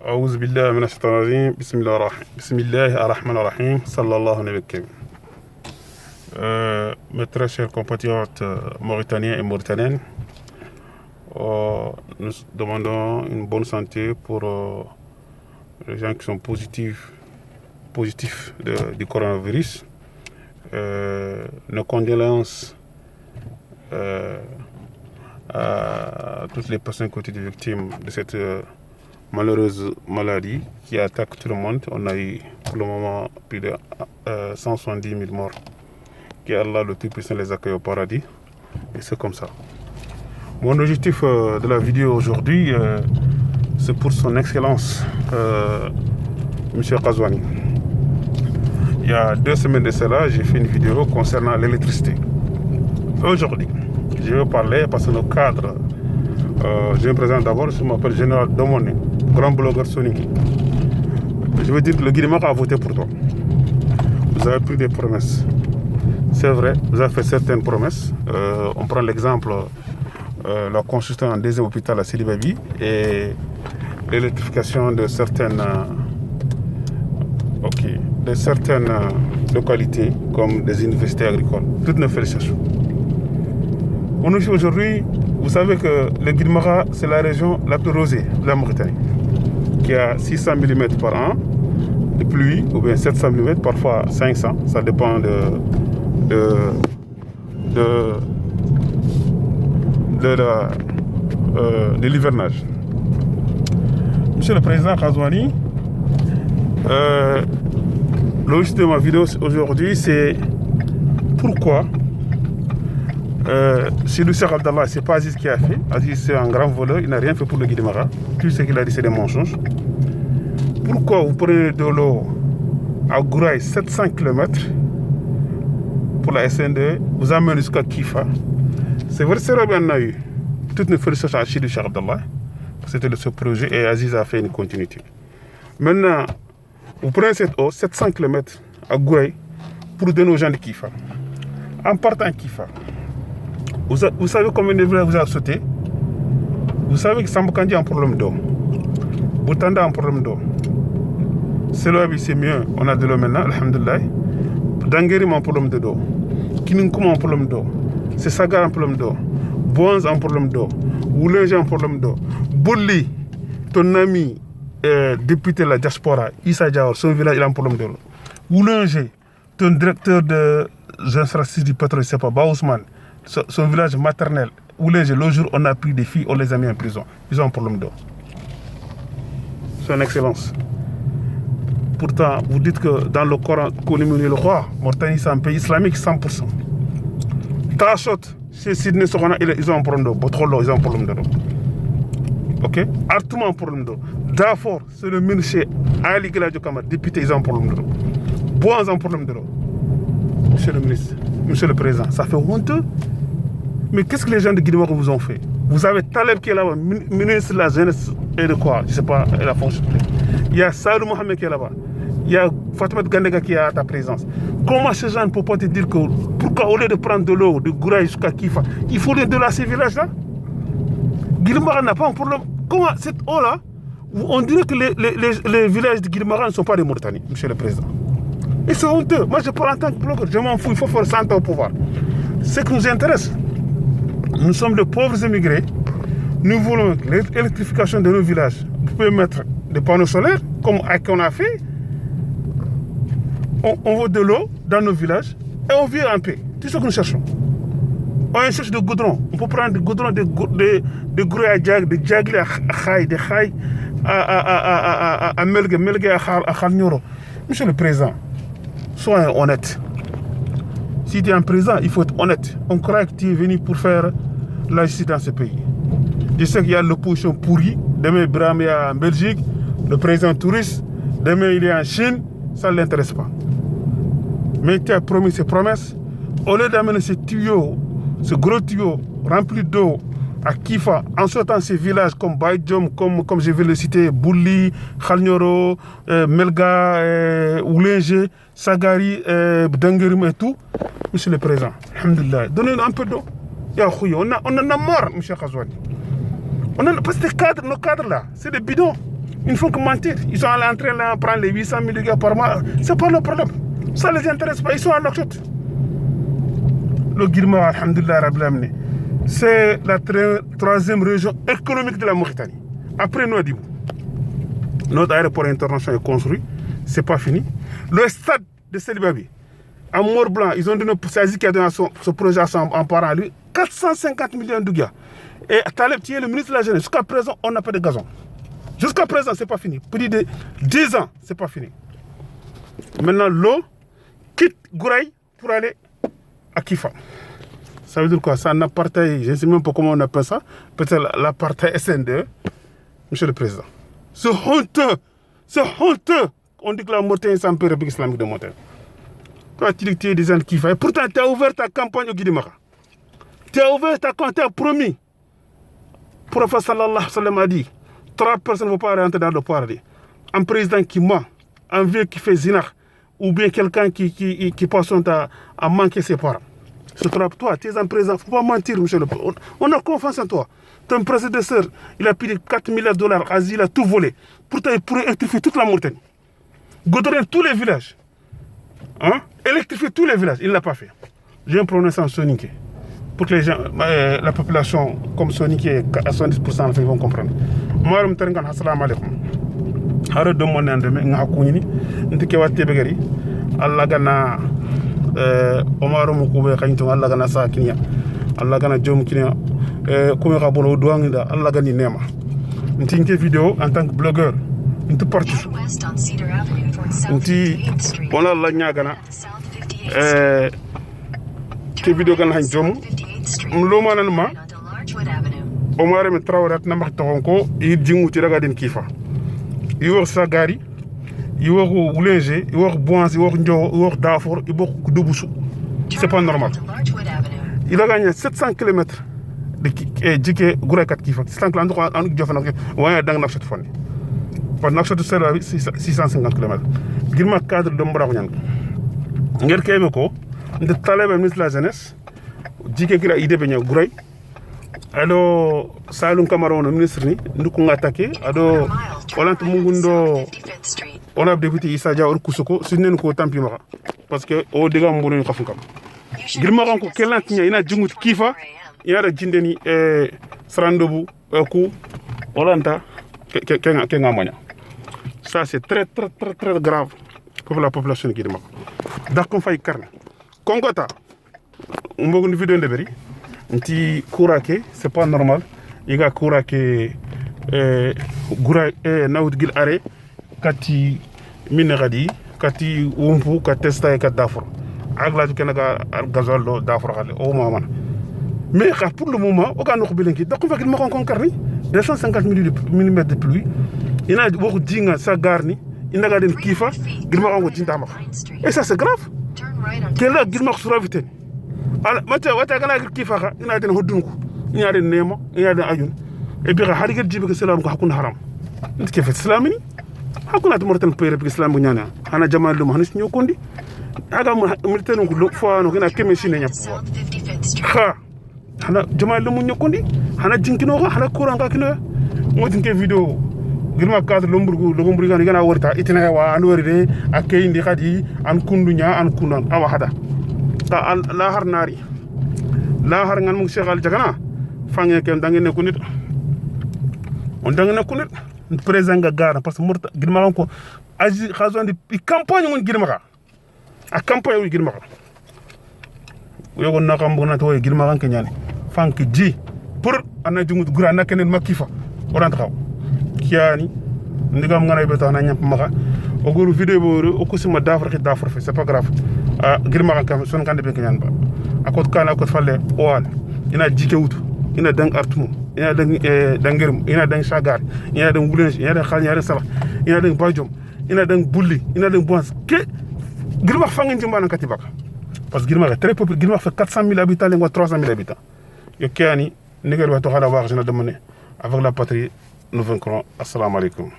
أعوذ بالله من الشيطان الرجيم بسم الله الرحمن الرحيم صلى الله عليه وسلم. Mes très chers compatriotes mauritaniens et mauritaniennes, nous demandons une bonne santé pour les gens qui sont positifs du coronavirus. Nos condoléances à toutes les personnes qui ont été victimes de cette malheureuse maladie qui attaque tout le monde. On a eu pour le moment plus de 170 000 morts. Qu'Allah le Tout-Puissant les accueille au paradis. Et c'est comme ça. Mon objectif de la vidéo aujourd'hui, c'est pour son excellence, M. Ghazouani. Il y a 2 semaines de cela, j'ai fait une vidéo concernant l'électricité. Aujourd'hui, je vais parler parce que nos cadres, je me présente d'abord, je m'appelle Général Domone, grand blogueur Sonic. Je veux dire que le Guinée-Mara a voté pour toi. Vous avez pris des promesses. C'est vrai, vous avez fait certaines promesses. On prend l'exemple, la construction d'un 2e hôpital à Sidi Babi et l'électrification de certaines localités comme des universités agricoles. Toutes nos félicitations. Aujourd'hui, vous savez que le Guinée-Mara, c'est la région la plus rosée de la Mauritanie, qui a 600 mm par an de pluie, ou bien 700 mm, parfois 500, ça dépend de l'hivernage. Monsieur le Président Ghazouani, l'objectif de ma vidéo aujourd'hui, c'est pourquoi Sidou Cheikh Abdallah, c'est pas Aziz qui a fait. Aziz, c'est un grand voleur, il n'a rien fait pour le Guinée-Mara. Tout ce qu'il a dit, c'est des mensonges. Pourquoi vous prenez de l'eau à Gouraï, 700 km pour la SN2, vous amenez jusqu'à Kifa? C'est vrai, c'est vrai, on a eu toutes nos félicitations à Sidou Cheikh Abdallah. C'était ce projet et Aziz a fait une continuité. Maintenant, vous prenez cette eau, 700 km à Gouraï, pour donner aux gens de Kifa. En partant à Kifa, vous savez combien de villages vous avez sauté? Vous savez que Sambokandi a un problème d'eau. Boutanda a un problème d'eau. Seloabi, c'est mieux, on a de l'eau maintenant, alhamdoulilah. Danguérim a un problème d'eau. Kininkoum a un problème d'eau. Sessagar a un problème d'eau. Bouanz a un problème d'eau. Woulinge a un problème d'eau. Bouli, ton ami député de la diaspora, Issa Diawar, son village, il a un problème d'eau. Woulinge, ton directeur de infrastructures du pétrole, c'est pas Baousman, son village maternel, Woulinge, le jour où on a pris des filles, on les a mis en prison. Ils ont un problème d'eau. Son Excellence. Pourtant, vous dites que dans le Coran, le roi, Mauritanie, c'est un pays islamique 100%. Tachot, chez Sydney, ils ont un problème d'eau. Botrolo, ils ont un problème d'eau. Ok? Artouma, un problème d'eau. Darfour, c'est le ministre Ali Gladjo Kamar, député, ils ont un problème d'eau. Boaz, un problème d'eau. Monsieur le ministre, monsieur le président, ça fait honteux. Mais qu'est-ce que les gens de Guinée vous ont fait? Vous avez Taleb qui est là-bas, ministre de la jeunesse et de quoi? Je ne sais pas, la fonction. Il y a Saïdou Mohamed qui est là-bas. Il y a Fatma Gandega qui est à ta présence. Comment ces gens ne peuvent pas te dire que pourquoi au lieu de prendre de l'eau de Gouraï jusqu'à Kifa, il faut de l'eau à ces villages-là? Guinée-Mara n'a pas un problème. Comment cette eau-là, on dirait que les villages de Guinée-Mara ne sont pas des Mauritanie, monsieur le président. Et c'est honteux. Moi je parle en tant que blogueur, je m'en fous, il faut faire 100 ans au pouvoir. Ce qui nous intéresse, nous sommes de pauvres émigrés, nous voulons l'électrification de nos villages. Vous pouvez mettre des panneaux solaires, comme on a fait. On veut de l'eau dans nos villages et on vit en paix. C'est ce que nous cherchons. On cherche de goudron. On peut prendre du goudron de Gouraï à Jag, de Jagli à Khaï, de Khaï à Melgue, Melgue à Khalnyoro. Monsieur le Président, sois honnête. Si tu es un président, il faut être honnête. On croit que tu es venu pour faire la justice dans ce pays. Je sais qu'il y a l'opposition pourrie. Demain, Brahim est en Belgique, le président touriste. Demain, il est en Chine. Ça ne l'intéresse pas. Mais tu as promis ces promesses. Au lieu d'amener ce tuyau, ce gros tuyau rempli d'eau à Kifa, en sortant ces villages comme Baïdjom, comme je vais le citer, Bouli, Khalnyoro, Melga, Woulinge, Sagari, Danguerim et tout, monsieur le président, alhamdoulilah, donnez-nous un peu d'eau. On en a marre, monsieur Ghazouani. Parce que nos cadres là, c'est des bidons. Ils ne font que mentir. Ils sont en train de prendre les 800 000 gars par mois. C'est pas le problème. Ça ne les intéresse pas. Ils sont à Nouakchott. Le Guilmara, alhamdoulilah, c'est la troisième région économique de la Mauritanie. Après Nouadhibou. Notre aéroport international est construit. C'est pas fini. Le stade de Selibabi, à Mort-Blanc, ils ont donné, c'est Aziz qui a donné ce projet à son parent à lui, 450 millions de gars. Et Taleb, qui est le ministre de la Jeunesse, jusqu'à présent, on n'a pas de gazon. Jusqu'à présent, c'est pas fini. Plus de 10 ans, c'est pas fini. Maintenant, l'eau quitte Gouraï pour aller à Kifa. Ça veut dire quoi? C'est un apartheid, je ne sais même pas comment on appelle ça. Peut-être l'apartheid SN2, monsieur le Président. C'est honteux. C'est honteux. On dit que la Mauritanie, c'est un peu République islamique de Mauritanie. Toi, tu dis que tu es des gens qui font. Et pourtant, tu as ouvert ta campagne au Guidimara. Tu as ouvert ta campagne, tu as promis. Le prophète sallallahu alayhi wa sallam a dit 3 personnes ne vont pas rentrer dans le paradis. Un président qui ment, un vieux qui fait zina, ou bien quelqu'un qui passe son temps à manquer ses parents. C'est toi, tu es un président, il ne faut pas mentir, monsieur le président. On a confiance en toi. Ton prédécesseur, il a payé 4 milliards de dollars, Asie, il a tout volé. Pourtant, il pourrait électrifier toute la Mauritanie. Goudronner tous les villages. Hein? Électrifier tous les villages. Il ne l'a pas fait. J'ai un prononcé en sonique. Pour que les gens, la population, comme sonique, à 70%, ils vont comprendre. Moi, je me dis, assalamu alaikum. Arrête de mon nom, je me dis, Allah gana Omar Moukoué, Allah gana Sa Kinia, Allah gana Djom Kinia, Koumé Rabolo Douangida, Allah gani Nema. Je fais une vidéo en tant que blogueur. Je suis parti. On a la Niagana. Je vidéo gana Djom. Mloma Nanma. Omar me Traoré Namak Toronko, il Djingou Tiragadin Kifa. Il y a Sagari. Il y a Oulenge, il y a Boans, il y a Ndjo, il y a Dafour, il y a Douboussou. C'est pas normal. Il a gagné 700 km de Djike Gourakat Kifa. 700 km en Djofana. Ouais, dans Nouakchott Fone. Parce que Nouakchott c'est 650 km. Il y a un cadre de Mbarakounian. Il y a un cadre de Taleb, ministre de la Jeunesse. Djike qui a idée de Gouraï. Alors, Saloum Camara, le ministre, nous avons attaqué. Alors, on a député Issa Dia Kousoko, c'est une fois tant pis. Parce que, au dégât, on a fait un Gilmaran, il y a Djungut Kifa, il y a Djindeni, Srandobu, Kou, Olanta, Kengamania. Ça, c'est très, très, très, très grave pour la population de Guinée. D'accord, on fait carne. Kongota, on va une vidéo de Berry. Nti Kourake, c'est pas normal. Il y a Kourake, Goura Naoud Gil Are, Kati Mineradi, Kati Umpu, Katesta et Kadafor. Agla du Kanaga, Gazolo, Dafor, au moment. Mais pour le moment, aucun autre bilingue. Donc on va qu'il me rencontre 250 mm de pluie. Il y a beaucoup de dingue, ça garni. Il y a des kifa, il me rencontre Dindama. Et ça c'est grave. Quelle est Gilmar sur la vitesse? Mate wata kana kifa ina den hodunku ina den nema ina den ayun e bi harigal jibe ko salam ko hakun haram nti ke fet islamini hakuna to mortan pere bi islam nyana hana jamal dum hanis nyokondi aga mortan ko fo no kana keme sine nyap ha hana jamal dum nyokondi hana jinkino ko hana kuran ka kino modin ke video gilma cadre lomburgu gana worta itina wa an woride akay ndi khadi an kundunya an kunan awa hada ta la har nari la har ngan mu cheikh jagana fange kem dangene ko nit on dangene ko nit président ga gara parce que murta gilma ko aji khazon di campagne ngon gilma ka a campagne wi gilma ka yogo na kam bona to gilma kan kenyane fanke ji pour ana jungut gura nakenen makifa oran taxaw kiani ndigam ngana beto na ñap maka o goru vidéo bo o ko sima dafar xi dafar fe c'est pas grave girma kan son kan de be kenyan ba akot kana akot falle oal ina jike wutu ina dang artumu ina dang dangirum ina dang sagar ina dang wulenj ina dang khal ina dang salah ina dang bajom ina dang bulli ina dang bois ke girma fangin ci mbana katibaka parce que girma est très populaire girma fait 400 000 habitants lengua 300 000 habitants yo kiani nigel wa to xala wax na demane avec la patrie nous vaincrons assalamu alaikum